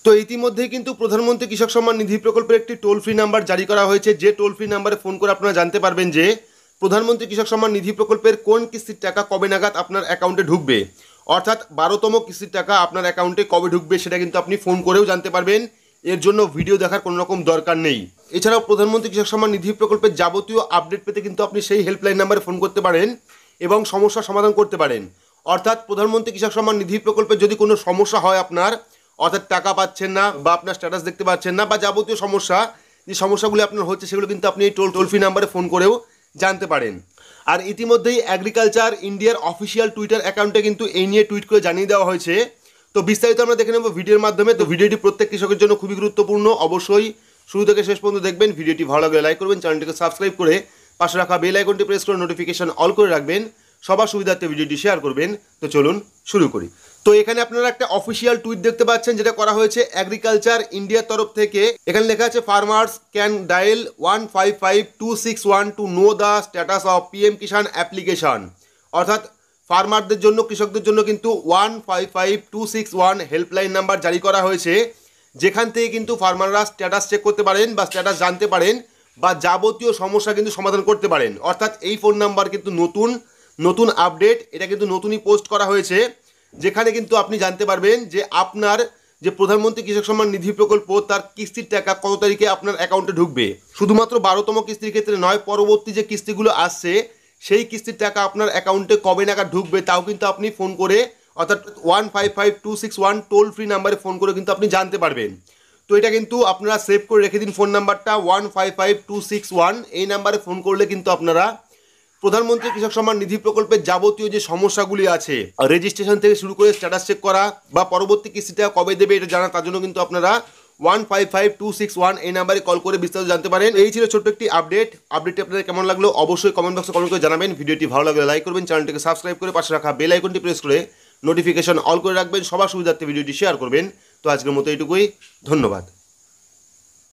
তো ইতিমধ্যেই কিন্তু প্রধানমন্ত্রী কৃষক সম্মান নিধি প্রকল্পের একটি টোল ফ্রি নাম্বার জারি করা হয়েছে, যে টোল ফ্রি নাম্বারে ফোন করে আপনারা জানতে পারবেন যে প্রধানমন্ত্রী কৃষক সম্মান নিধি প্রকল্পের কোন কিস্তির টাকা কবে নাগাদ আপনার অ্যাকাউন্টে ঢুকবে, অর্থাৎ 12তম কিস্তির টাকা আপনার অ্যাকাউন্টে কবে ঢুকবে সেটা কিন্তু আপনি ফোন করেও জানতে পারবেন। এর জন্য ভিডিও দেখার কোনো রকম দরকার নেই। এছাড়াও প্রধানমন্ত্রী কৃষক সম্মান নিধি প্রকল্পের যাবতীয় আপডেট পেতে কিন্তু আপনি সেই হেল্পলাইন নাম্বারে ফোন করতে পারেন এবং সমস্যার সমাধান করতে পারেন। অর্থাৎ প্রধানমন্ত্রী কৃষক সম্মান নিধি প্রকল্পে যদি কোনো সমস্যা হয় আপনার, অর্থাৎ টাকা পাচ্ছেন না বা আপনার স্ট্যাটাস দেখতে পাচ্ছেন না বা যাবতীয় সমস্যা, যে সমস্যাগুলি আপনার হচ্ছে সেগুলো কিন্তু আপনি এই টোল ফ্রি নাম্বারে ফোন করেও জানতে পারেন। আর ইতিমধ্যেই এগ্রিকালচার ইন্ডিয়ার অফিসিয়াল টুইটার অ্যাকাউন্টে কিন্তু এই নিয়ে টুইট করে জানিয়ে দেওয়া হয়েছে। তো বিস্তারিত আমরা দেখে নেব ভিডিওর মাধ্যমে। তো ভিডিওটি প্রত্যেক কৃষকের জন্য খুবই গুরুত্বপূর্ণ, অবশ্যই শুরু থেকে শেষ পর্যন্ত দেখবেন। ভিডিওটি ভালো লাগলে লাইক করবেন, চ্যানেলটিকে সাবস্ক্রাইব করে পাশে রাখা বেল আইকনটি প্রেস করে নোটিফিকেশন অল করে রাখবেন, সবার সুবিধার্থে ভিডিওটি শেয়ার করবেন। তো চলুন শুরু করি। তো এখানে আপনারা একটা অফিসিয়াল টুইট দেখতে পাচ্ছেন, যেটা করা হয়েছে এগ্রিকালচার ইন্ডিয়ার তরফ থেকে। এখানে লেখা আছে farmers can dial 155261 to know the status of PM Kisan application. অর্থাৎ ফার্মারদের জন্য, কৃষকদের জন্য কিন্তু 155261 হেল্পলাইন নাম্বার জারি করা হয়েছে, যেখান থেকে কিন্তু ফার্মাররা স্ট্যাটাস চেক করতে পারেন বা স্ট্যাটাস জানতে পারেন বা যাবতীয় সমস্যা কিন্তু সমাধান করতে পারেন। অর্থাৎ এই ফোন নাম্বার কিন্তু নতুন আপডেট, এটা কিন্তু নতুনই পোস্ট করা হয়েছে, যেখানে কিন্তু আপনি জানতে পারবেন যে আপনার যে প্রধানমন্ত্রী কৃষক সম্মান নিধি প্রকল্প তার কিস্তির টাকা কত তারিখে আপনার অ্যাকাউন্টে ঢুকবে। শুধুমাত্র 12তম কিস্তির ক্ষেত্রে নয়, পরবর্তী যে কিস্তিগুলো আসছে সেই কিস্তির টাকা আপনার অ্যাকাউন্টে কবে নাগাদ ঢুকবে তাও কিন্তু আপনি ফোন করে, অর্থাৎ 155261 টোল ফ্রি নাম্বারে ফোন করে কিন্তু আপনি জানতে পারবেন। তো এটা কিন্তু আপনারা সেভ করে রেখে দিন ফোন নাম্বারটা 155261। এই নাম্বারে ফোন করলে কিন্তু আপনারা প্রধানমন্ত্রী কৃষক সম্মান নিধি প্রকল্পের যাবতীয় যে সমস্যাগুলি আছে, রেজিস্ট্রেশন থেকে শুরু করে স্ট্যাটাস চেক করা বা পরবর্তী কিস্তিটা কবে দেবে এটা জানা, তার জন্য কিন্তু আপনারা 155261 এই নাম্বারে কল করে বিস্তারিত জানতে পারেন। এই ছিল ছোট্ট একটি আপডেটটি আপনাদের কেমন লাগলো অবশ্যই কমেন্ট বক্সে কমেন্ট করে জানাবেন। ভিডিওটি ভালো লাগলে লাইক করবেন, চ্যানেলটিকে সাবস্ক্রাইব করে পাশে রাখা বেল আইকনটি প্রেস করে নোটিফিকেশন অল করে রাখবেন, সবার সুবিধার্থে ভিডিওটি শেয়ার করবেন। তো আজকের মতো এইটুকুই, ধন্যবাদ।